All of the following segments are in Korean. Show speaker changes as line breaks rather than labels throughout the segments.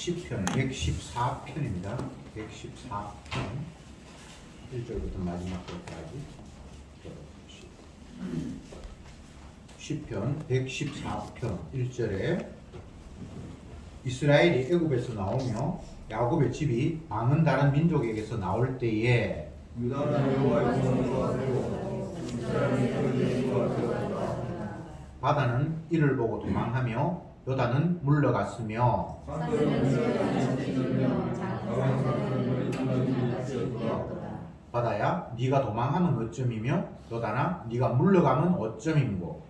시편 114편입니다. 114편 1절부터 마지막 절까지. 시편 114편 1절에 이스라엘이 애굽에서 나오며 야곱의 집이 방은 다른 민족에게서 나올 때에 바다는 이를 보고 도망하며 요단은 물러갔으며 바다야 네가 도망하면 어쩌이며 요단아 네가 물러가면 어쩌인고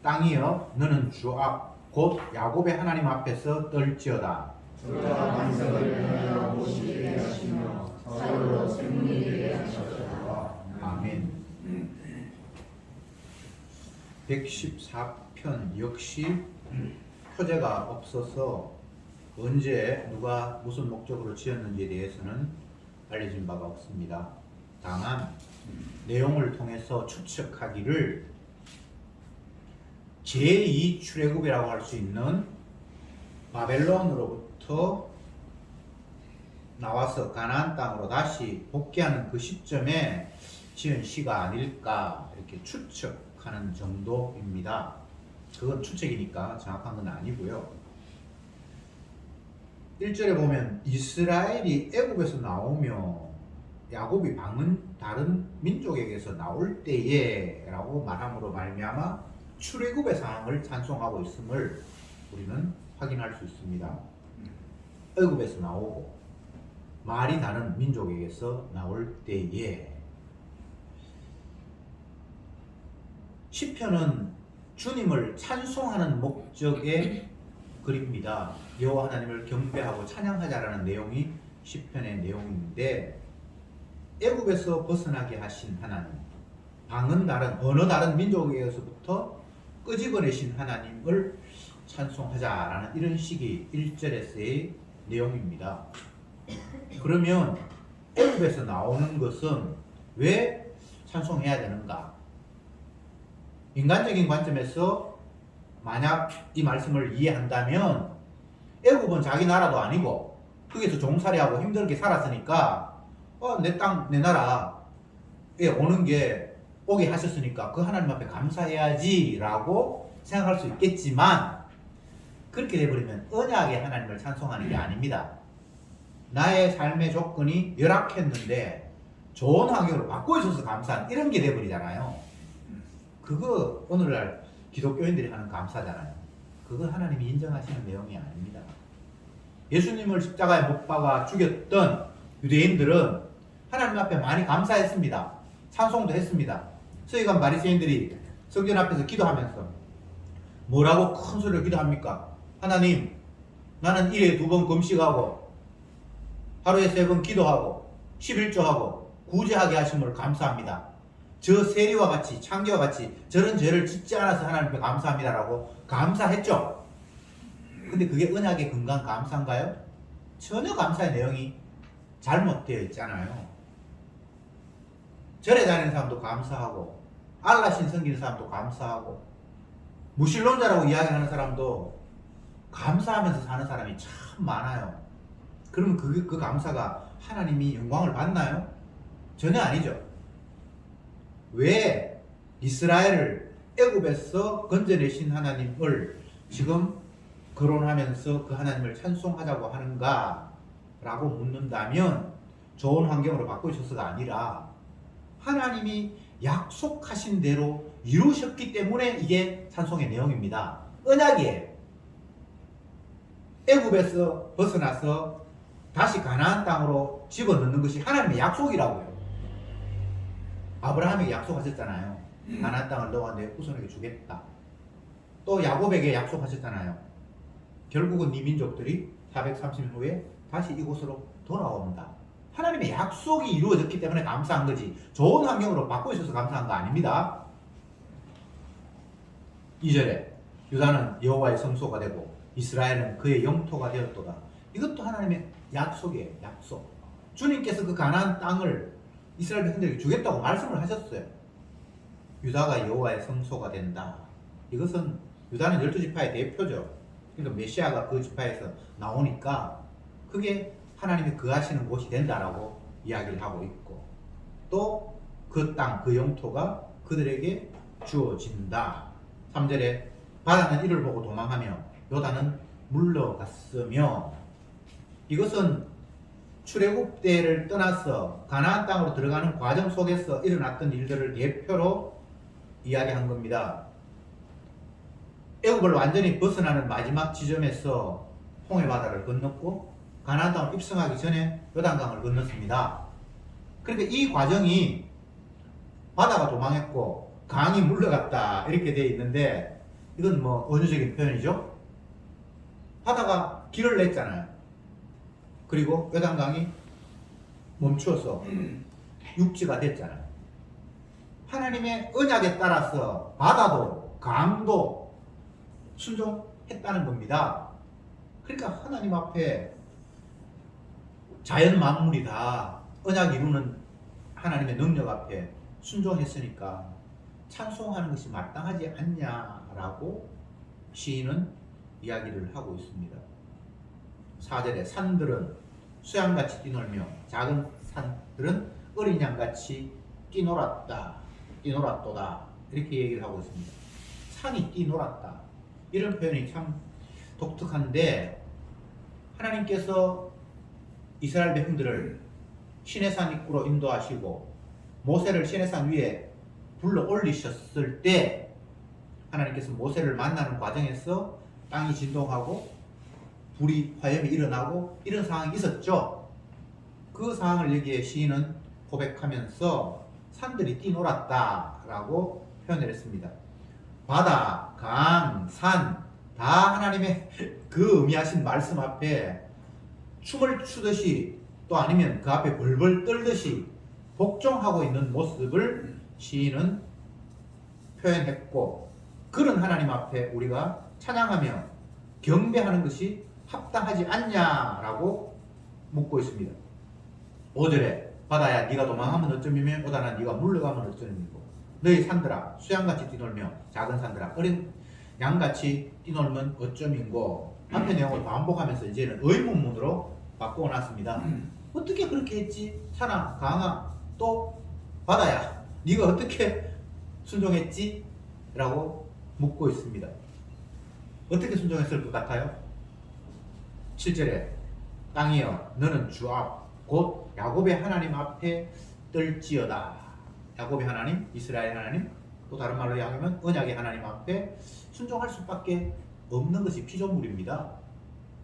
땅이여 너는 주 앞 곧 야곱의 하나님 앞에서 떨지어다. 아멘. 114편 역시 표제가 없어서 언제 누가 무슨 목적으로 지었는지에 대해서는 알려진 바가 없습니다. 다만 내용을 통해서 추측하기를 제2 출애굽이라고 할 수 있는 바벨론으로부터 나와서 가나안 땅으로 다시 복귀하는 그 시점에 지은 시가 아닐까 이렇게 추측하는 정도입니다. 그건 추측이니까 정확한 건 아니고요. 1절에 보면 이스라엘이 애굽에서 나오며 야곱이 방은 다른 민족에게서 나올 때에 라고 말함으로 말미암아 출애굽의 상황을 찬송하고 있음을 우리는 확인할 수 있습니다. 애굽에서 나오고 말이 다른 민족에게서 나올 때에 시편은 주님을 찬송하는 목적의 글입니다. 여호와 하나님을 경배하고 찬양하자라는 내용이 시편의 내용인데 애굽에서 벗어나게 하신 하나님, 방은 다른 어느 다른 민족에게서부터 끄집어내신 하나님을 찬송하자라는 이런 식의 1절에서의 내용입니다. 그러면 애굽에서 나오는 것은 왜 찬송해야 되는가? 인간적인 관점에서 만약 이 말씀을 이해한다면 애굽은 자기 나라도 아니고 거기서 종살이하고 힘들게 살았으니까 내 땅, 내 나라에 오는 게 오게 하셨으니까 그 하나님 앞에 감사해야지 라고 생각할 수 있겠지만 그렇게 돼버리면 언약의 하나님을 찬송하는 게 아닙니다. 나의 삶의 조건이 열악했는데 좋은 환경으로 바꿔 주셔서 감사한 이런 게 돼버리잖아요. 그거 오늘날 기독교인들이 하는 감사잖아요. 그거 하나님이 인정하시는 내용이 아닙니다. 예수님을 십자가에 못 박아 죽였던 유대인들은 하나님 앞에 많이 감사했습니다. 찬송도 했습니다. 서기관 바리새인들이 성전 앞에서 기도하면서 뭐라고 큰 소리로 기도합니까? 하나님, 나는 일에 2번 금식하고 하루에 3번 기도하고 11조하고 구제하게 하심을 감사합니다. 저 세리와 같이 창기와 같이 저런 죄를 짓지 않아서 하나님 앞에 감사합니다라고 감사했죠. 근데 그게 언약의 근간 감사인가요? 전혀 감사의 내용이 잘못되어 있잖아요. 절에 다니는 사람도 감사하고 알라신 섬기는 사람도 감사하고 무신론자라고 이야기하는 사람도 감사하면서 사는 사람이 참 많아요. 그러면 그 감사가 하나님이 영광을 받나요? 전혀 아니죠. 왜 이스라엘을 애굽에서 건져내신 하나님을 지금 거론하면서 그 하나님을 찬송하자고 하는가 라고 묻는다면 좋은 환경으로 바꾸셔서가 아니라 하나님이 약속하신 대로 이루셨기 때문에 이게 찬송의 내용입니다. 언약이에요. 애굽에서 벗어나서 다시 가나안 땅으로 집어넣는 것이 하나님의 약속이라고요. 아브라함에게 약속하셨잖아요. 가나안 땅을 너와 내 후손에게 주겠다. 또 야곱에게 약속하셨잖아요. 결국은 네 민족들이 430년 후에 다시 이곳으로 돌아온다. 하나님의 약속이 이루어졌기 때문에 감사한 거지 좋은 환경으로 바꾸셔서 감사한 거 아닙니다. 2절에 유다는 여호와의 성소가 되고 이스라엘은 그의 영토가 되었도다. 이것도 하나님의 약속이에요. 약속. 주님께서 그 가나안 땅을 이스라엘 백성들에게 주겠다고 말씀을 하셨어요. 유다가 여호와의 성소가 된다. 이것은 유다는 12지파의 대표죠. 그러니까 메시아가 그 지파에서 나오니까 그게 하나님이 거하시는 곳이 된다라고 이야기를 하고 있고, 또 그 땅, 그 영토가 그들에게 주어진다. 3절에 바다는 이를 보고 도망하며 요단은 물러갔으며, 이것은 출애굽 때를 떠나서 가나안 땅으로 들어가는 과정 속에서 일어났던 일들을 대표로 이야기한 겁니다. 애굽을 완전히 벗어나는 마지막 지점에서 홍해 바다를 건넜고 가나안 땅을 입성하기 전에 요단강을 건넜습니다. 그러니까 이 과정이 바다가 도망했고 강이 물러갔다 이렇게 되어 있는데, 이건 뭐 은유적인 표현이죠. 바다가 길을 냈잖아요. 그리고 요단강이 멈추어서 육지가 됐잖아요. 하나님의 언약에 따라서 바다도 강도 순종했다는 겁니다. 그러니까 하나님 앞에 자연 만물이 다 언약 이루는 하나님의 능력 앞에 순종했으니까 찬송하는 것이 마땅하지 않냐라고 시인은 이야기를 하고 있습니다. 4절에 산들은 수양같이 뛰놀며 작은 산들은 어린 양같이 뛰놀았다. 뛰놀았도다. 이렇게 얘기를 하고 있습니다. 산이 뛰놀았다. 이런 표현이 참 독특한데, 하나님께서 이스라엘 백성들을 시내산 입구로 인도하시고 모세를 시내산 위에 불러 올리셨을 때, 하나님께서 모세를 만나는 과정에서 땅이 진동하고 불이 화염이 일어나고 이런 상황이 있었죠. 그 상황을 여기에 시인은 고백하면서 산들이 뛰놀았다라고 표현을 했습니다. 바다, 강, 산 다 하나님의 그 의미하신 말씀 앞에 춤을 추듯이, 또 아니면 그 앞에 벌벌 떨듯이 복종하고 있는 모습을 시인은 표현했고, 그런 하나님 앞에 우리가 찬양하며 경배하는 것이 합당하지 않냐라고 묻고 있습니다. 5절에 바다야 네가 도망하면 어쩌미며 오다나 네가 물러가면 어쩌미고 너희 산들아 수양같이 뛰놀며 작은 산들아 어린 양같이 뛰놀면 어쩌민고. 앞의 내용을 반복하면서 이제는 의문문으로 바꿔놨습니다. 어떻게 그렇게 했지? 산아, 강아, 또 바다야 네가 어떻게 순종했지? 라고 묻고 있습니다. 어떻게 순종했을 것 같아요? 7절에 땅이여 너는 주 앞 곧 야곱의 하나님 앞에 떨지어다. 야곱의 하나님, 이스라엘 하나님, 또 다른 말로 이야기하면 언약의 하나님 앞에 순종할 수밖에 없는 것이 피조물입니다.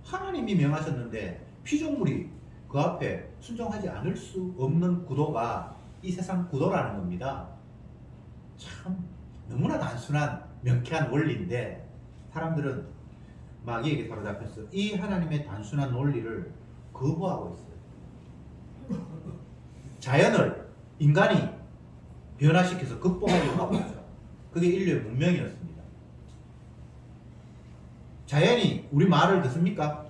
하나님이 명하셨는데 피조물이 그 앞에 순종하지 않을 수 없는 구도가 이 세상 구도라는 겁니다. 참 너무나 단순한 명쾌한 원리인데 사람들은 마귀에게 사로잡혀서 이 하나님의 단순한 논리를 거부하고 있어요. 자연을 인간이 변화시켜서 극복하려고 하고 있죠. 그게 인류의 문명이었습니다. 자연이 우리 말을 듣습니까?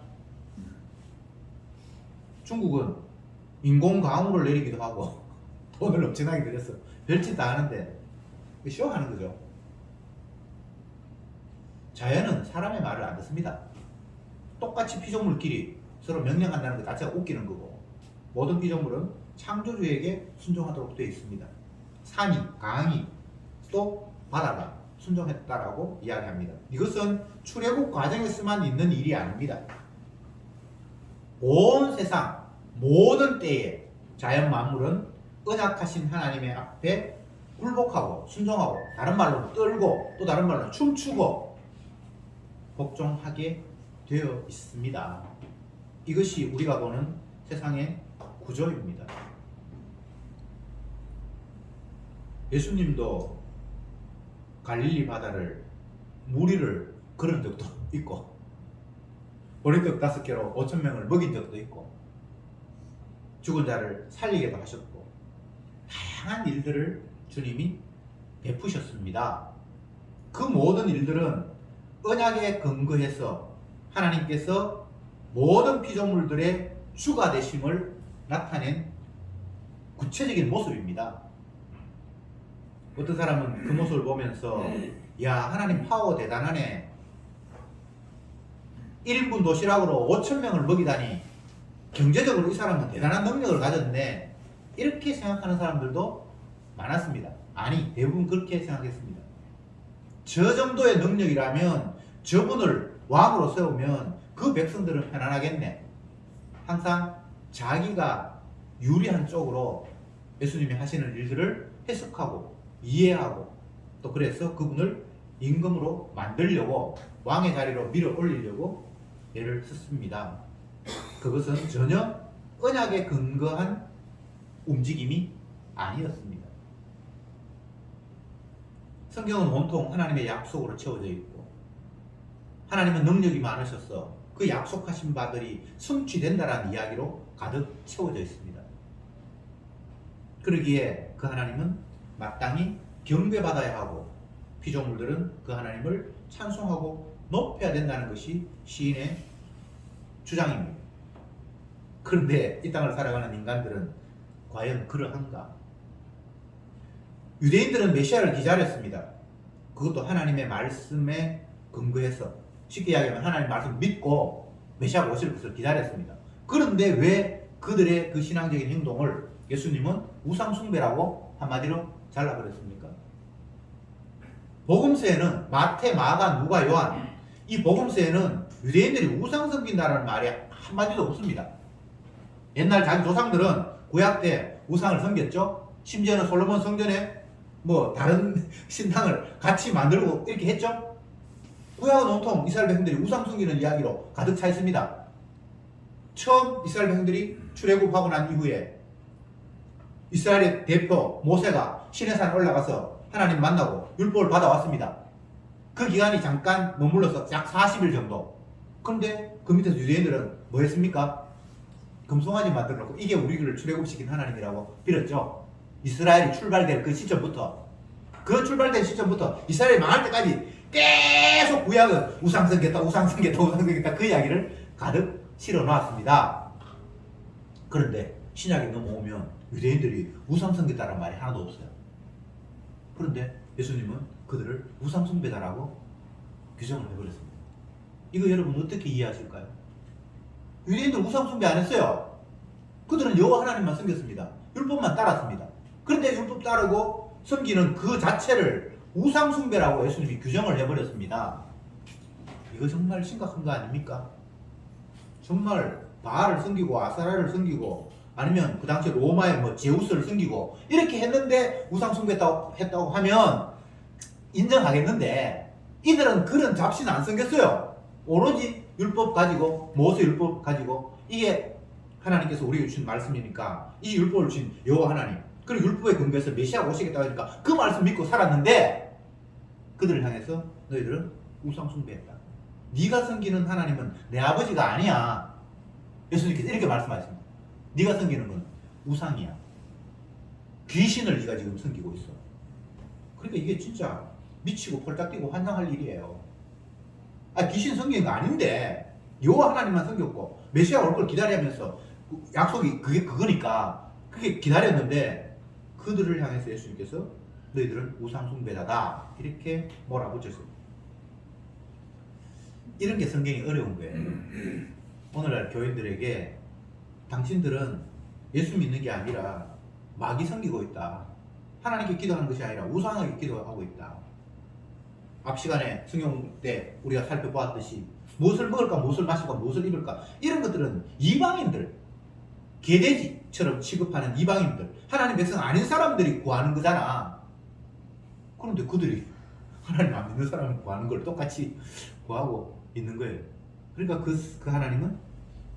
중국은 인공강우를 내리기도 하고 돈을 엄청나게 들여서 별짓 다 하는데 쇼하는 거죠. 자연은 사람의 말을 안 듣습니다. 똑같이 피조물끼리 서로 명령한다는 것 자체가 웃기는 거고, 모든 피조물은 창조주에게 순종하도록 되어 있습니다. 산이, 강이, 또 바다가 순종했다라고 이야기합니다. 이것은 출애굽 과정에서만 있는 일이 아닙니다. 온 세상 모든 때에 자연 만물은 언약하신 하나님의 앞에 굴복하고 순종하고, 다른 말로 떨고, 또 다른 말로 춤추고 복종하게 되어 있습니다. 이것이 우리가 보는 세상의 구조입니다. 예수님도 갈릴리 바다를 무리를 걸은 적도 있고 보리떡 5개로 5,000명을 먹인 적도 있고 죽은 자를 살리기도 하셨고 다양한 일들을 주님이 베푸셨습니다. 그 모든 일들은 언약에 근거해서 하나님께서 모든 피조물들의 주가 되심을 나타낸 구체적인 모습입니다. 어떤 사람은 그 모습을 보면서 야, 하나님 파워 대단하네. 1인분 도시락으로 5천 명을 먹이다니 경제적으로 이 사람은 대단한 능력을 가졌네. 이렇게 생각하는 사람들도 많았습니다. 아니, 대부분 그렇게 생각했습니다. 저 정도의 능력이라면 저분을 왕으로 세우면 그 백성들은 편안하겠네. 항상 자기가 유리한 쪽으로 예수님이 하시는 일들을 해석하고 이해하고 또 그래서 그분을 임금으로 만들려고 왕의 자리로 밀어 올리려고 애를 썼습니다. 그것은 전혀 언약에 근거한 움직임이 아니었습니다. 성경은 온통 하나님의 약속으로 채워져 있고 하나님은 능력이 많으셔서 그 약속하신 바들이 성취된다라는 이야기로 가득 채워져 있습니다. 그러기에 그 하나님은 마땅히 경배받아야 하고 피조물들은 그 하나님을 찬송하고 높여야 된다는 것이 시인의 주장입니다. 그런데 이 땅을 살아가는 인간들은 과연 그러한가? 유대인들은 메시아를 기다렸습니다. 그것도 하나님의 말씀에 근거해서 쉽게 이야기하면 하나님의 말씀 믿고 메시아가 오실 것을 기다렸습니다. 그런데 왜 그들의 그 신앙적인 행동을 예수님은 우상숭배라고 한마디로 잘라버렸습니까? 복음서에는 마태, 마가, 누가, 요한 이 복음서에는 유대인들이 우상 섬긴다는 말이 한마디도 없습니다. 옛날 자기 조상들은 구약 때 우상을 섬겼죠. 심지어는 솔로몬 성전에 뭐 다른 신당을 같이 만들고 이렇게 했죠. 구약은 온통 이스라엘 백성들이 우상 섬기는 이야기로 가득 차 있습니다. 처음 이스라엘 백성들이 출애굽하고 난 이후에 이스라엘의 대표 모세가 시내산에 올라가서 하나님 만나고 율법을 받아왔습니다. 그 기간이 잠깐 머물러서 약 40일 정도. 그런데 그 밑에서 유대인들은 뭐 했습니까? 금송아지 만들어 놓고 이게 우리를 출애굽시킨 하나님이라고 빌었죠. 이스라엘이 출발될 그 시점부터 그 출발된 시점부터 이스라엘이 망할 때까지 계속 구약은 우상 섬겼다 그 이야기를 가득 실어 놓았습니다. 그런데 신약에 넘어오면 유대인들이 우상 섬겼다는 말이 하나도 없어요. 그런데 예수님은 그들을 우상 숭배다라고 규정을 해버렸습니다. 이거 여러분 어떻게 이해하실까요? 유대인들 우상 숭배 안 했어요. 그들은 여호와 하나님만 섬겼습니다. 율법만 따랐습니다. 그런데 율법 따르고 섬기는 그 자체를 우상 숭배라고 예수님이 규정을 해버렸습니다. 이거 정말 심각한 거 아닙니까? 정말 바알을 섬기고 아사라를 섬기고 아니면 그 당시 로마의 뭐 제우스를 섬기고 이렇게 했는데 우상 숭배했다고 하면 인정하겠는데 이들은 그런 잡신을 안 섬겼어요. 오로지 율법 가지고 모세 율법 가지고 이게 하나님께서 우리에게 주신 말씀이니까 이 율법을 주신 여호와 하나님 그리고 율법에 근거해서 메시아가 오시겠다고 하니까 그 말씀 믿고 살았는데 그들을 향해서 너희들은 우상 숭배했다. 네가 섬기는 하나님은 내 아버지가 아니야. 예수님께서 이렇게 말씀하십니다. 네가 섬기는 건 우상이야. 귀신을 네가 지금 섬기고 있어. 그러니까 이게 진짜 미치고 폴딱 뛰고 환장할 일이에요. 귀신 섬기는 거 아닌데 여호와 하나님만 섬겼고 메시아 올 걸 기다리면서 약속이 그거니까 그게 기다렸는데 그들을 향해서 예수님께서 너희들은 우상 숭배자다 이렇게 몰아붙였습니다. 이런 게 성경이 어려운 거예요. 오늘날 교인들에게 당신들은 예수 믿는 게 아니라 마귀 섬기고 있다. 하나님께 기도하는 것이 아니라 우상에게 기도하고 있다. 앞 시간에 성경 때 우리가 살펴보았듯이 무엇을 먹을까, 무엇을 마실까, 무엇을 입을까 이런 것들은 이방인들, 개돼지처럼 취급하는 이방인들, 하나님 백성 아닌 사람들이 구하는 거잖아. 그런데 그들이 하나님 안 믿는 사람을 구하는 걸 똑같이 구하고 있는 거예요. 그러니까 그 하나님은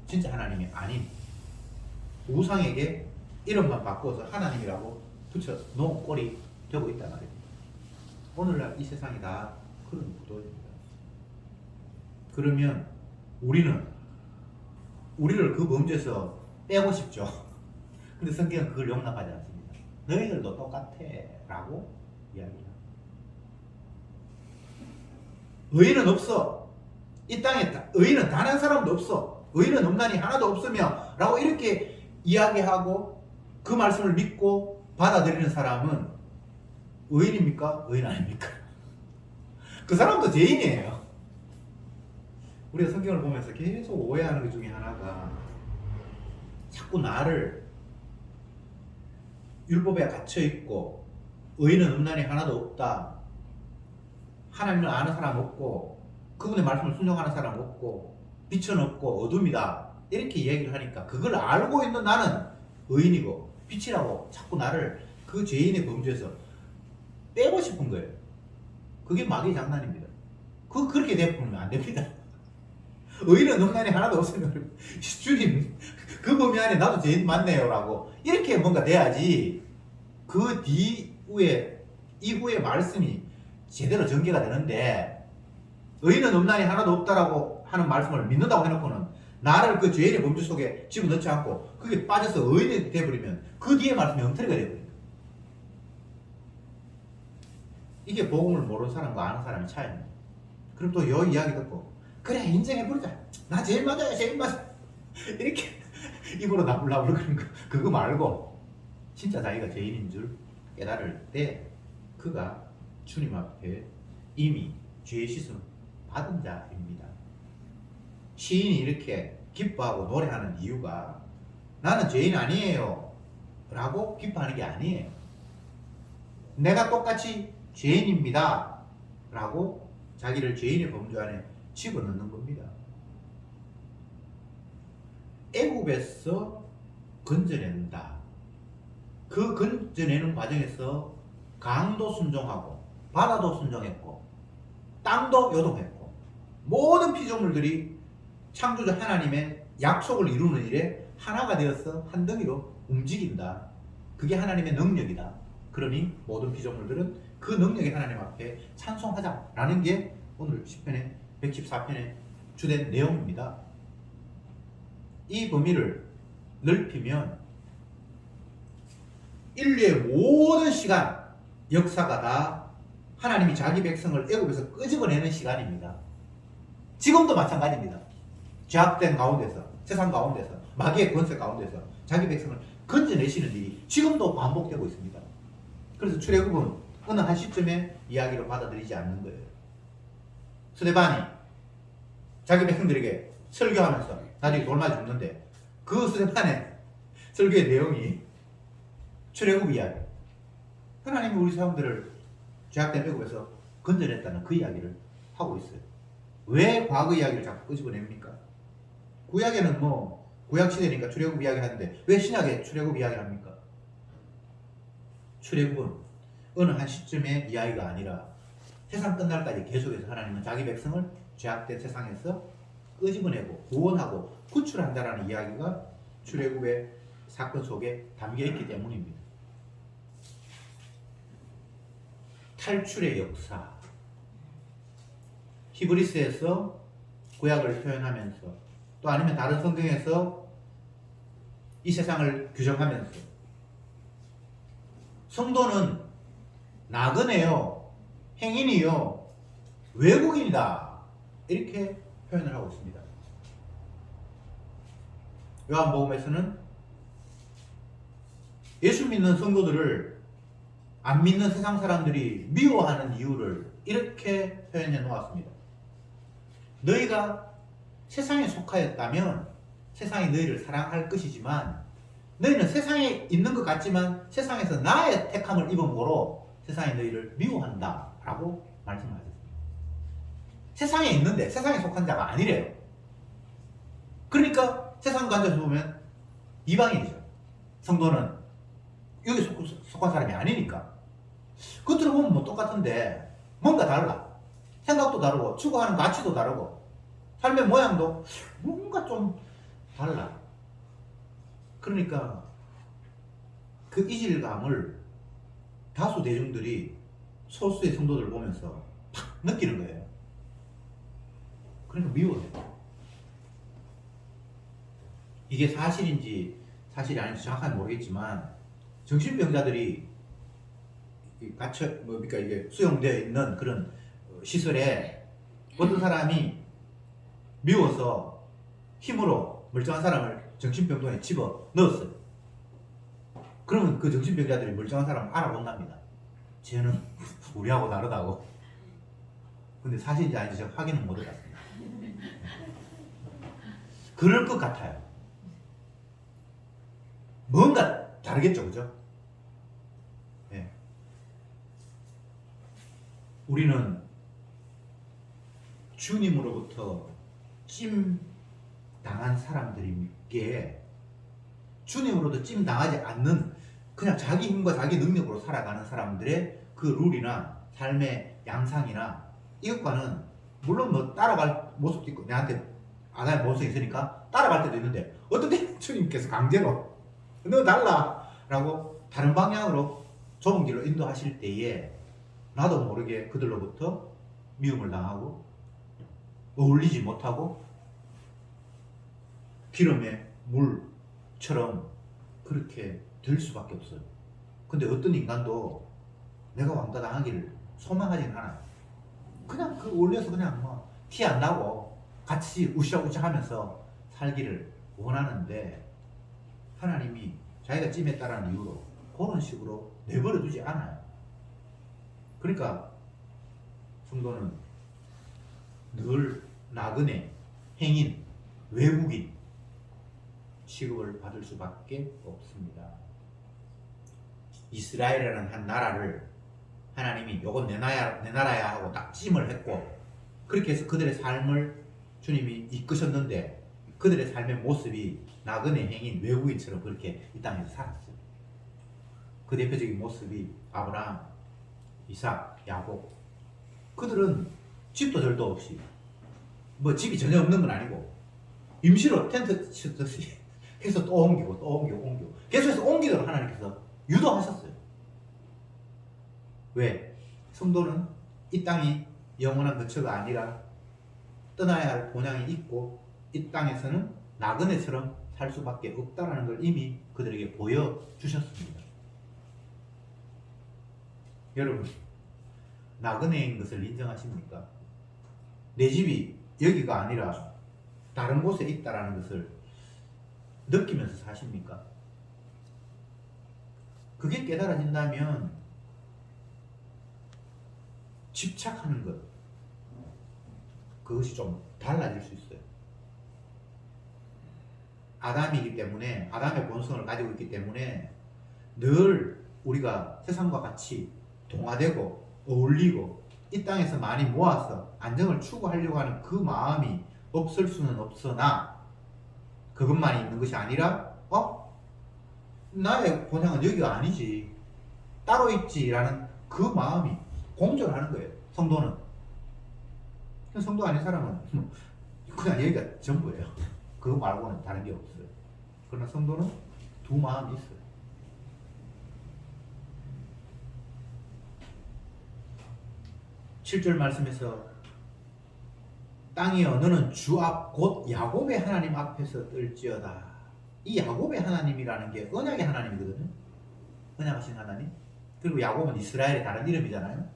진짜 하나님이 아닌 우상에게 이름만 바꿔서 하나님이라고 붙여 놓은 꼴이 되고 있단 말이에요. 오늘날 이 세상이 다 그런 구도입니다. 그러면 우리를 그 범죄에서 빼고 싶죠. 근데 성경은 그걸 용납하지 않습니다. 너희들도 똑같아 라고 이야기합니다. 의인은 없어. 이 땅에 의인은 단 한 사람도 없어. 의인은 없나니 하나도 없으며 라고 이렇게 이야기하고 그 말씀을 믿고 받아들이는 사람은 의인입니까? 의인 아닙니까? 그 사람도 죄인이에요. 우리가 성경을 보면서 계속 오해하는 것 중에 하나가 자꾸 나를 율법에 갇혀있고 의인은 음란이 하나도 없다, 하나님을 아는 사람 없고 그분의 말씀을 순종하는 사람 없고 빛은 없고 어둠이다, 이렇게 이야기를 하니까 그걸 알고 있는 나는 의인이고 빛이라고 자꾸 나를 그 죄인의 범죄에서 빼고 싶은 거예요. 그게 마귀의 장난입니다. 그렇게 되면 안 됩니다. 의인은 음란이 하나도 없으면 주님 그 범위 안에 나도 죄인 맞네요 라고 이렇게 뭔가 돼야지 그 이후에 말씀이 제대로 전개가 되는데, 의인은 음란이 하나도 없다라고 하는 말씀을 믿는다고 해놓고는 나를 그 죄인의 범죄 속에 집어넣지 않고 그게 빠져서 의인이 돼버리면 그 뒤에 말씀이 엉터리가 돼버려요. 이게 복음을 모르는 사람과 아는 사람의 차이입니다. 그럼 또 이 이야기 듣고 그래 인정해버리자, 나 제일 맞아요 제일 맞아 이렇게 입으로 나불나불 그런 거 그거 말고 진짜 자기가 죄인인 줄 깨달을 때 그가 주님 앞에 이미 죄의 씻음 받은 자입니다. 시인이 이렇게 기뻐하고 노래하는 이유가 나는 죄인 아니에요 라고 기뻐하는 게 아니에요. 내가 똑같이 죄인입니다 라고 자기를 죄인의 범주 안에 집어넣는 겁니다. 애굽에서 건져낸다. 그 건져내는 과정에서 강도 순종하고 바다도 순종했고 땅도 요동했고 모든 피조물들이 창조주 하나님의 약속을 이루는 일에 하나가 되어서 한 덩이로 움직인다. 그게 하나님의 능력이다. 그러니 모든 피조물들은 그 능력의 하나님 앞에 찬송하자라는 게 오늘 10편의 114편의 주된 내용입니다. 이 범위를 넓히면 인류의 모든 시간, 역사가 다 하나님이 자기 백성을 애굽에서 끄집어내는 시간입니다. 지금도 마찬가지입니다. 죄악된 가운데서, 세상 가운데서, 마귀의 권세 가운데서 자기 백성을 건져내시는 일이 지금도 반복되고 있습니다. 그래서 출애굽은 어느 한 시점에 이야기로 받아들이지 않는 거예요. 스데반이 자기 백성들에게 설교하면서 나중에 돌맞이 죽는데 그 스데반의 설교의 내용이 출애굽 이야기, 하나님이 우리 사람들을 죄악된 애굽에서 건져냈다는 그 이야기를 하고 있어요. 왜 과거 이야기를 자꾸 끄집어냅니까? 구약에는 뭐 구약시대니까 출애굽 이야기 하는데 왜 신약에 출애굽 이야기를 합니까? 출애굽은 어느 한 시점의 이야기가 아니라 세상 끝날까지 계속해서 하나님은 자기 백성을 죄악된 세상에서 끄집어내고 구원하고 구출한다라는 이야기가 출애굽의 사건 속에 담겨있기 때문입니다. 탈출의 역사, 히브리스에서 구약을 표현하면서 또 아니면 다른 성경에서 이 세상을 규정하면서 성도는 나그네요, 행인이요, 외국인이다 이렇게 표현을 하고 있습니다. 요한복음에서는 예수 믿는 성도들을 안 믿는 세상 사람들이 미워하는 이유를 이렇게 표현해 놓았습니다. 너희가 세상에 속하였다면 세상이 너희를 사랑할 것이지만 너희는 세상에 있는 것 같지만 세상에서 나의 택함을 입음으로 세상이 너희를 미워한다 라고 말씀하셨습니다. 세상에 있는데 세상에 속한 자가 아니래요. 그러니까 세상 관점에서 보면 이방인이죠. 성도는 여기 속한 사람이 아니니까. 겉으로 보면 뭐 똑같은데 뭔가 달라. 생각도 다르고 추구하는 가치도 다르고 삶의 모양도 뭔가 좀 달라. 그러니까 그 이질감을 다수 대중들이 소수의 성도들을 보면서 팍 느끼는 거예요. 그러니까 미워해요. 이게 사실인지 사실이 아닌지 정확하게 모르겠지만 정신병자들이 그러니까 이게 수용되어 있는 그런 시설에 어떤 사람이 미워서 힘으로 멀쩡한 사람을 정신병동에 집어 넣었어요. 그러면 그 정신병자들이 멀쩡한 사람을 알아본답니다. 쟤는 우리하고 다르다고. 근데 사실인지 아닌지 제가 확인은 못 해봤습니다. 그럴 것 같아요. 뭔가 다르겠죠, 그죠? 네. 우리는 주님으로부터 찜 당한 사람들이기에 주님으로도 찜 당하지 않는 그냥 자기 힘과 자기 능력으로 살아가는 사람들의 그 룰이나 삶의 양상이나 이것과는 물론 뭐 따라갈 모습도 있고 내한테 아나의 모습이 있으니까 따라갈 때도 있는데 어떤 때 주님께서 강제로 너 달라 라고 다른 방향으로 좁은 길로 인도하실 때에 나도 모르게 그들로부터 미움을 당하고 어울리지 못하고 기름의 물처럼 그렇게 될 수밖에 없어요. 근데 어떤 인간도 내가 왕따 당하기를 소망하지는 않아요. 그냥 그 올려서 그냥 뭐 티 안 나고 같이 우시아우시아 하면서 살기를 원하는데 하나님이 자기가 찜했다라는 이유로 그런 식으로 내버려 두지 않아요. 그러니까 성도는 늘 나그네, 행인, 외국인 취급을 받을 수밖에 없습니다. 이스라엘이라는 한 나라를 하나님이 요건 내 나라야 하고 딱 찜을 했고 그렇게 해서 그들의 삶을 주님이 이끄셨는데 그들의 삶의 모습이 나그네 행인 외국인처럼 그렇게 이 땅에서 살았어요. 그 대표적인 모습이 아브라함, 이삭, 야곱. 그들은 집도 절도 없이 뭐 집이 전혀 없는 건 아니고 임시로 텐트 치듯이 해서 또 옮기고 또 옮기고 계속해서 옮기도록 하나님께서 유도하셨어요. 왜? 성도는 이 땅이 영원한 거처가 아니라 떠나야 할 본향이 있고 이 땅에서는 나그네처럼 살 수밖에 없다는 걸 이미 그들에게 보여주셨습니다. 여러분, 나그네인 것을 인정하십니까? 내 집이 여기가 아니라 다른 곳에 있다는 것을 느끼면서 사십니까? 그게 깨달아진다면 집착하는 것, 그것이 좀 달라질 수 있어요. 아담이기 때문에, 아담의 본성을 가지고 있기 때문에 늘 우리가 세상과 같이 동화되고 어울리고 이 땅에서 많이 모아서 안정을 추구하려고 하는 그 마음이 없을 수는 없으나 그것만 있는 것이 아니라 나의 본향은 여기가 아니지 따로 있지라는 그 마음이 공존하는 거예요. 성도는 성도 아닌 사람은 그냥 여기가 전부예요. 그거 말고는 다른 게 없어요. 그러나 성도는 두 마음이 있어요. 7절 말씀에서 땅이여 너는 주 앞 곧 야곱의 하나님 앞에서 떨지어다. 이 야곱의 하나님이라는 게 언약의 하나님이거든요. 언약하신 하나님. 그리고 야곱은 이스라엘의 다른 이름이잖아요.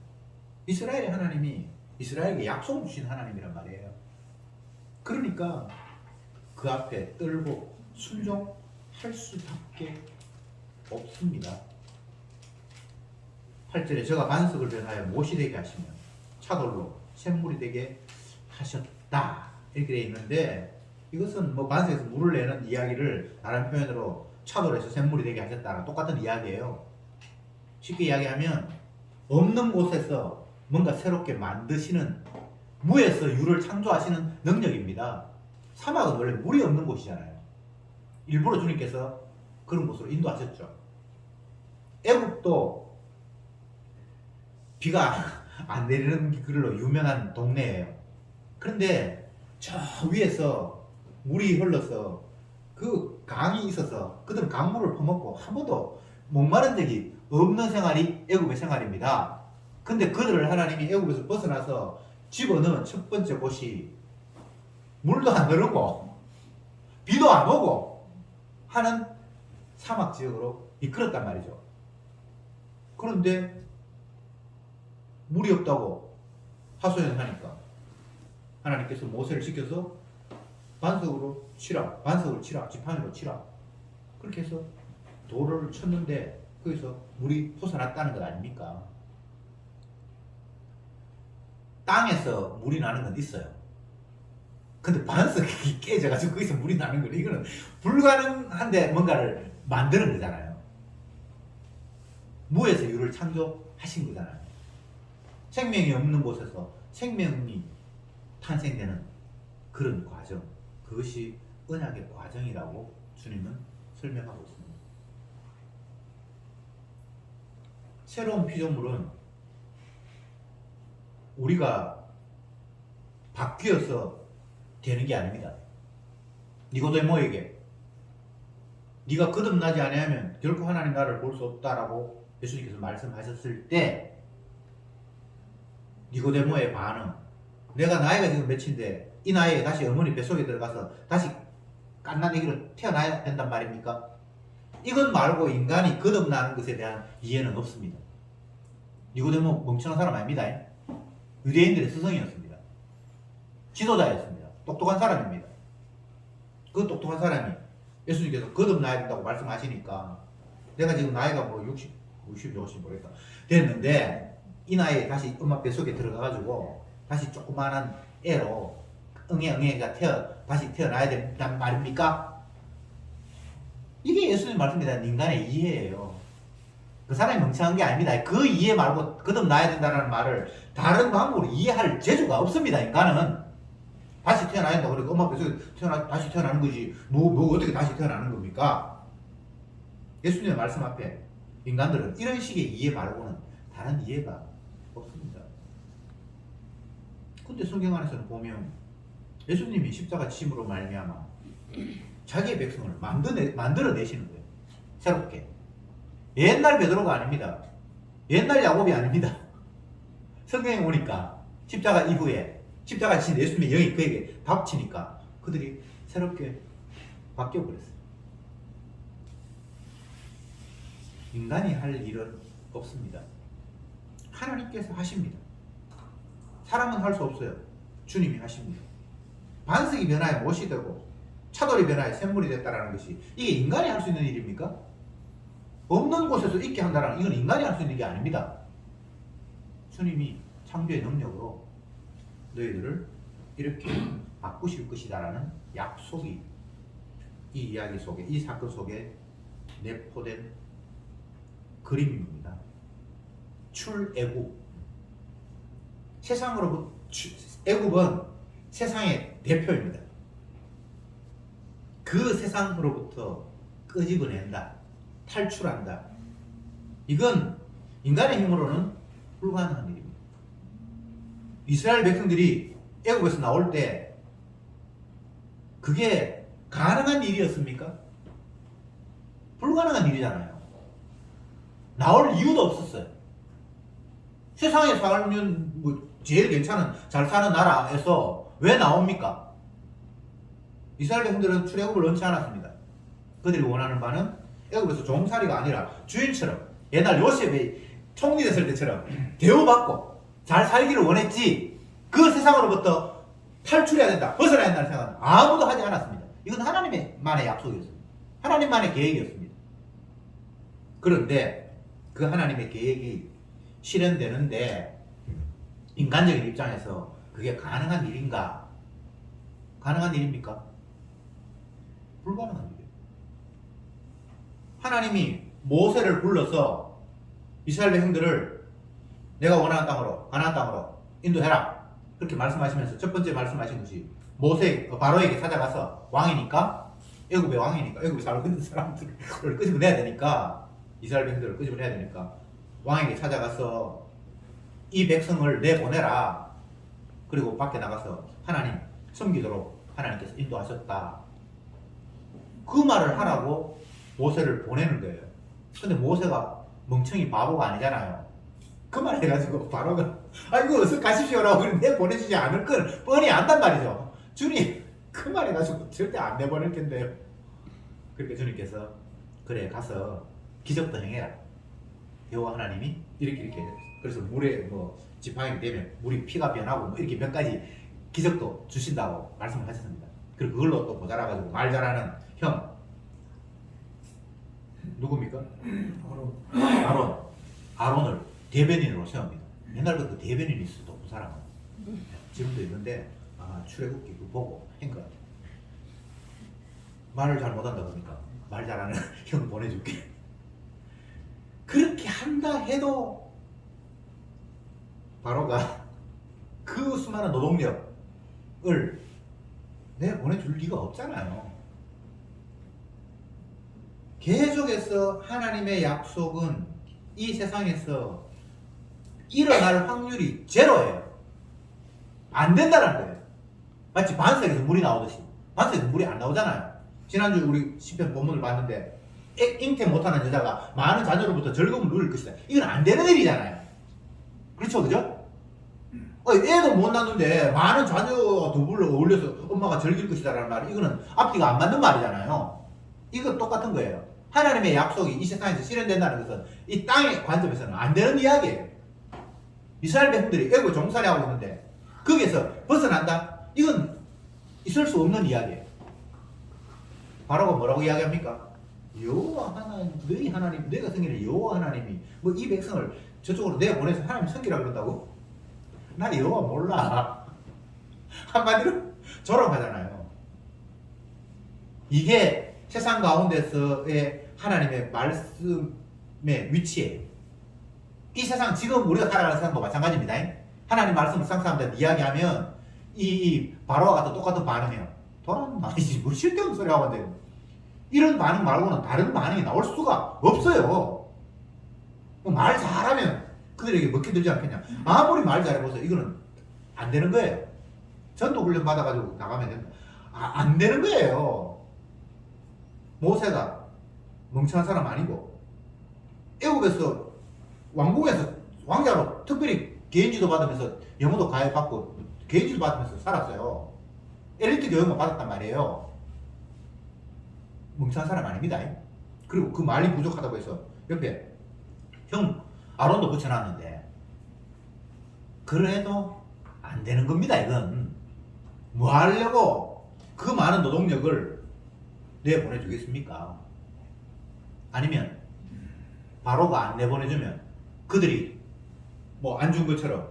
이스라엘의 하나님이 이스라엘에게 약속 주신 하나님이란 말이에요. 그러니까 그 앞에 떨고 순종할 수밖에 없습니다. 8절에 저가 반석을 변하여 못이 되게 하시며 차돌로 샘물이 되게 하셨다 이렇게 되어 있는데 이것은 뭐 반석에서 물을 내는 이야기를 다른 표현으로 차돌에서 샘물이 되게 하셨다랑 똑같은 이야기예요. 쉽게 이야기하면 없는 곳에서 뭔가 새롭게 만드시는 무에서 유를 창조하시는 능력입니다. 사막은 원래 물이 없는 곳이잖아요. 일부러 주님께서 그런 곳으로 인도하셨죠. 애국도 비가 안 내리는 길로 유명한 동네예요. 그런데 저 위에서 물이 흘러서 그 강이 있어서 그들은 강물을 퍼먹고 한 번도 목마른 적이 없는 생활이 애국의 생활입니다. 근데 그들을 하나님이 애국에서 벗어나서 집어넣은 첫 번째 곳이 물도 안 흐르고 비도 안 오고 하는 사막 지역으로 이끌었단 말이죠. 그런데 물이 없다고 하소연하니까 하나님께서 모세를 시켜서 반석으로 치라, 반석을 치라, 지팡이로 치라. 그렇게 해서 돌을 쳤는데 거기서 물이 솟아났다는 것 아닙니까? 땅에서 물이 나는 건 있어요. 근데 반석이 깨져가지고 거기서 물이 나는 거는 이거는 불가능한데 뭔가를 만드는 거잖아요. 무에서 유를 창조하신 거잖아요. 생명이 없는 곳에서 생명이 탄생되는 그런 과정, 그것이 언약의 과정이라고 주님은 설명하고 있습니다. 새로운 피조물은 우리가 바뀌어서 되는 게 아닙니다. 니고데모에게 네가 거듭나지 아니하면 결코 하나님 나라를 볼 수 없다라고 예수님께서 말씀하셨을 때 니고데모의 반응, 내가 나이가 지금 몇인데 이 나이에 다시 어머니 뱃속에 들어가서 다시 갓난아기로 태어나야 된단 말입니까? 이것 말고 인간이 거듭나는 것에 대한 이해는 없습니다. 니고데모 멍청한 사람 아닙니다. 유대인들의 스승이었습니다. 지도자였습니다. 똑똑한 사람입니다. 그 똑똑한 사람이 예수님께서 거듭나야 된다고 말씀하시니까 내가 지금 나이가 뭐 60 모르겠다 됐는데 이 나이에 다시 엄마 뱃속에 들어가가지고 다시 조그마한 애로 응애가 다시 태어나야 된단 말입니까? 이게 예수님 말씀입니다. 인간의 이해예요. 그 사람이 멍청한 게 아닙니다. 그 이해 말고 거듭나야 된다는 말을 다른 방법으로 이해할 재주가 없습니다. 인간은 다시 태어나야 된다. 그러니까 엄마 뱃속에 다시 태어나는 거지. 뭐 어떻게 다시 태어나는 겁니까? 예수님의 말씀 앞에 인간들은 이런 식의 이해 말고는 다른 이해가 없습니다. 근데 성경 안에서는 보면 예수님이 십자가 짐으로 말미암아 자기의 백성을 만들어내시는 거예요. 새롭게. 옛날 베드로가 아닙니다. 옛날 야곱이 아닙니다. 성경에 오니까 십자가 이후에 십자가 진 예수님의 영이 그에게 닥치니까 그들이 새롭게 바뀌어버렸어요. 인간이 할 일은 없습니다. 하나님께서 하십니다. 사람은 할 수 없어요. 주님이 하십니다. 반석이 변화에 못이 되고 차돌이 변화에 샘물이 됐다는 것이 이게 인간이 할 수 있는 일입니까? 없는 곳에서 있게 한다는 이건 인간이 할 수 있는 게 아닙니다. 주님이 창조의 능력으로 너희들을 이렇게 바꾸실 것이다라는 약속이 이 이야기 속에, 이 사건 속에 내포된 그림입니다. 출애굽. 세상으로부터 애굽은 세상의 대표입니다. 그 세상으로부터 끄집어낸다. 탈출한다. 이건 인간의 힘으로는 불가능한 일입니다. 이스라엘 백성들이 애굽에서 나올 때 그게 가능한 일이었습니까? 불가능한 일이잖아요. 나올 이유도 없었어요. 세상에 살면 뭐 제일 괜찮은 잘 사는 나라에서 왜 나옵니까? 이스라엘 백성들은 출애굽을 원치 않았습니다. 그들이 원하는 바는 애굽에서 종살이가 아니라 주인처럼 옛날 요셉이 총리 됐을 때처럼 대우받고 잘 살기를 원했지 그 세상으로부터 탈출해야 된다, 벗어나야 된다는 생각은 아무도 하지 않았습니다. 이건 하나님만의 약속이었습니다. 하나님만의 계획이었습니다. 그런데 그 하나님의 계획이 실현되는데 인간적인 입장에서 그게 가능한 일인가? 가능한 일입니까? 불가능한 일이에요. 하나님이 모세를 불러서 이스라엘 백성들을 내가 원하는 땅으로, 가나안 땅으로 인도해라. 그렇게 말씀하시면서 첫 번째 말씀하신 것이 바로에게 찾아가서 왕이니까, 애굽의 왕이니까, 애굽에 살고 있는 사람들을 끄집어내야 되니까, 이스라엘 백성들을 끄집어내야 되니까 왕에게 찾아가서 이 백성을 내보내라. 그리고 밖에 나가서 하나님 섬기도록 하나님께서 인도하셨다. 그 말을 하라고 모세를 보내는 거예요. 근데 모세가 멍청이 바보가 아니잖아요. 그 말 해가지고 바로가 아이고 어서 가십시오라고 그런데 보내주지 않을 건 뻔히 안단 말이죠. 주님 그 말 해가지고 절대 안 내보낼 텐데요. 그러니까 주님께서 그래 가서 기적도 행해라. 여호와 하나님이 이렇게 그래서 물에 뭐 지팡이 되면 물이 피가 변하고 뭐 이렇게 몇 가지 기적도 주신다고 말씀을 하셨습니다. 그리고 그걸로 또 모자라가지고 말 잘하는 형 누굽니까? 아론을 대변인으로 세웁니다. 옛날부터 대변인이 있어 높은 사람은 지금도 있는데 출애굽기 그 보고 한 것 같아요. 말을 잘 못한다 보니까 말 잘하는 형 보내줄게. 그렇게 한다 해도 바로가 그 수많은 노동력을 내 보내줄 리가 없잖아요. 계속해서 하나님의 약속은 이 세상에서 일어날 확률이 제로예요. 안 된다는 거예요. 마치 반석에서 물이 나오듯이. 반석에서 물이 안 나오잖아요. 지난주 우리 시편 본문을 봤는데 잉태 못하는 여자가 많은 자녀로부터 즐거움을 누릴 것이다. 이건 안 되는 일이잖아요. 그렇죠, 그죠? 애도 못 낳는데 많은 자녀가 더불어 어울려서 엄마가 즐길 것이다라는 말이 이거는 앞뒤가 안 맞는 말이잖아요. 이건 똑같은 거예요. 하나님의 약속이 이 세상에서 실현된다는 것은 이 땅의 관점에서는 안 되는 이야기예요. 이스라엘 백성들이 애굽 종살이 하고 있는데 거기에서 벗어난다? 이건 있을 수 없는 이야기예요. 바로가 뭐라고 이야기합니까? 여호와 하나님, 너희 하나님, 내가 성기는 여호와 하나님이 뭐 이 백성을 저쪽으로 내보내서 하나님 섬기라 그런다고? 나 여호와 몰라. 한마디로 조롱하잖아요. 이게 세상 가운데서의 하나님의 말씀의 위치예요. 이 세상 지금 우리가 살아가는 세상과 마찬가지입니다. 하나님 말씀을 세상 사람들한테 이야기하면 이 바로와 같은 똑같은 반응이에요. 돌아는 아니지 뭐 쓸데없는 소리 하고 있는데 이런 반응 말고는 다른 반응이 나올 수가 없어요. 말 잘하면 그들에게 먹혀들지 않겠냐. 아무리 말 잘해보세요. 이거는 안 되는 거예요. 전도 훈련 받아가지고 나가면 된다. 안 되는 거예요. 모세가 멍청한 사람 아니고 애굽에서 왕궁에서 왕자로 특별히 개인지도 받으면서 영어도 가해받고 개인지도 받으면서 살았어요. 엘리트 교육만 받았단 말이에요. 멍청한 사람 아닙니다. 그리고 그 말이 부족하다고 해서 옆에 형 아론도 붙여놨는데 그래도 안 되는 겁니다. 이건 뭐 하려고 그 많은 노동력을 내보내주겠습니까? 아니면 바로가 안 내보내주면 그들이 뭐 안 준 것처럼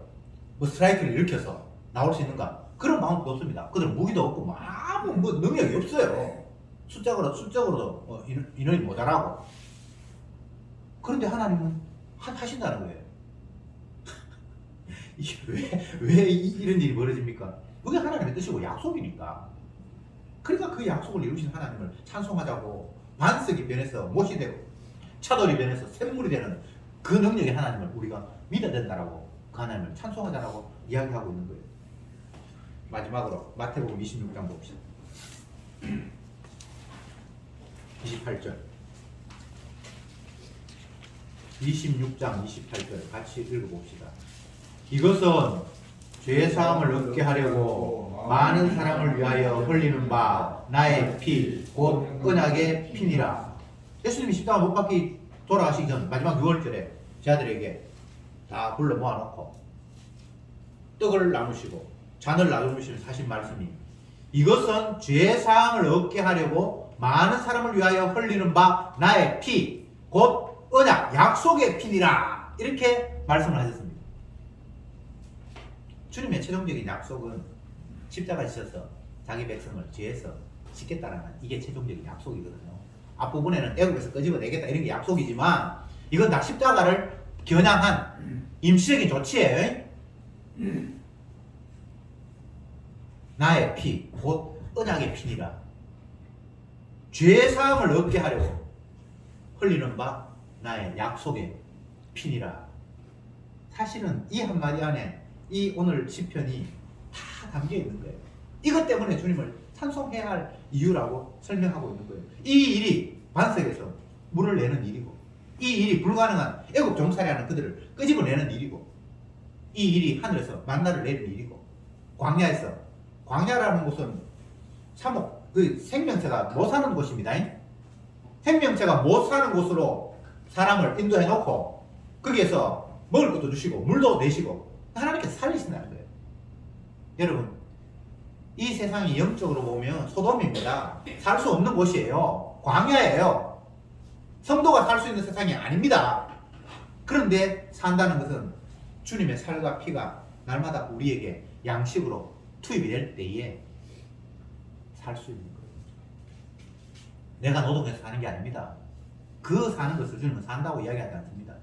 뭐 스트라이크를 일으켜서 나올 수 있는가? 그런 마음도 없습니다. 그들은 무기도 없고 뭐 아무 뭐 능력이 없어요. 숫자적으로도 인원이 모자라고. 그런데 하나님은 하신다는 거예요. 이게 왜 이런 일이 벌어집니까? 그게 하나님의 뜻이고 약속이니까. 그러니까 그 약속을 이루신 하나님을 찬송하자고 반석이 변해서 못이 되고 차돌이 변해서 샘물이 되는 그 능력의 하나님을 우리가 믿어야 된다라고 그 하나님을 찬송하자라고 이야기하고 있는 거예요. 마지막으로 마태복음 26장 봅시다. 28절 26장 28절 같이 읽어봅시다. 이것은 죄사함을 얻게 하려고 많은 사람을 위하여 흘리는 바 나의 피 곧 언약의 피니라. 예수님이 십자가 못 박히 돌아가시기 전 마지막 6월절에 제 아들에게 다 불러 모아놓고 떡을 나누시고 잔을 나누시면서 하신 말씀이 이것은 죄사함을 얻게 하려고 많은 사람을 위하여 흘리는 바 나의 피 곧 언약 약속의 피니라. 이렇게 말씀을 하셨습니다. 주님의 최종적인 약속은 십자가 지셔서 자기 백성을 죄에서 씻겠다라는 이게 최종적인 약속이거든요. 앞부분에는 애국에서 끄집어내겠다 이런 게 약속이지만 이건 다 십자가를 겨냥한 임시적인 조치예요. 나의 피 곧 언약의 피니라. 죄사함을 얻게 하려고 흘리는 바 나의 약속의 피니라. 사실은 이 한마디 안에 이 오늘 시편이 다 담겨 있는 거예요. 이것 때문에 주님을 찬송해야 할 이유라고 설명하고 있는 거예요. 이 일이 반석에서 물을 내는 일이고 이 일이 불가능한 애굽 종살이하는 그들을 끄집어내는 일이고 이 일이 하늘에서 만나를 내리는 일이고 광야라는 곳은 참혹 그 생명체가 못 사는 곳입니다. 생명체가 못 사는 곳으로 사람을 인도해 놓고 거기에서 먹을 것도 주시고 물도 내시고 하나님께서 살리신다는 거예요. 여러분 이 세상이 영적으로 보면 소돔입니다. 살 수 없는 곳이에요. 광야예요. 성도가 살 수 있는 세상이 아닙니다. 그런데 산다는 것은 주님의 살과 피가 날마다 우리에게 양식으로 투입이 될 때에 살 수 있는 거예요. 내가 노동해서 사는 게 아닙니다. 그 사는 것을 주님은 산다고 이야기하지 않습니다.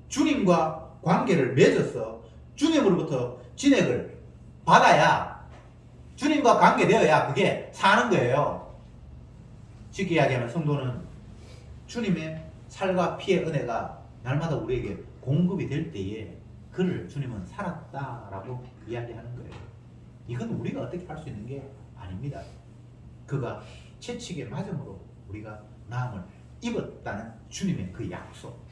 주님과 관계를 맺어서 주님으로부터 진액을 받아야, 주님과 관계되어야 그게 사는 거예요. 쉽게 이야기하면 성도는 주님의 살과 피의 은혜가 날마다 우리에게 공급이 될 때에 그를 주님은 살았다라고 이야기하는 거예요. 이건 우리가 어떻게 할 수 있는 게 아닙니다. 그가 채찍에 맞음으로 우리가 나음을 입었다는 주님의 그 약속.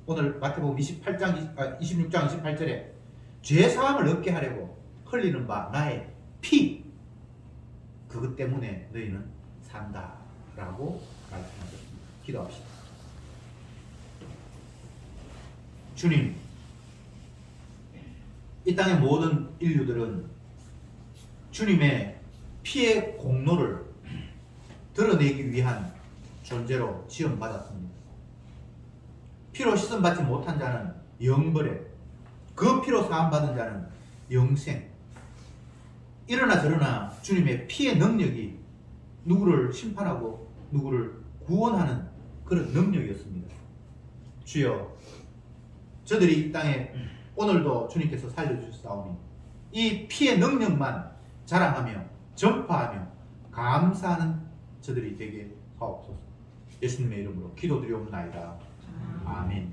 오늘 마태복음 26장 28절에 죄사함을 얻게 하려고 흘리는 바 나의 피, 그것 때문에 너희는 산다라고 말씀하셨습니다. 기도합시다. 주님, 이 땅의 모든 인류들은 주님의 피의 공로를 드러내기 위한 존재로 지음받았습니다. 피로 씻음받지 못한 자는 영벌에, 그 피로 사함받은 자는 영생. 이러나 저러나 주님의 피의 능력이 누구를 심판하고 누구를 구원하는 그런 능력이었습니다. 주여, 저들이 이 땅에 오늘도 주님께서 살려주셨사오니 이 피의 능력만 자랑하며 전파하며 감사하는 저들이 되게 하옵소서. 예수님의 이름으로 기도드리옵나이다. 아멘.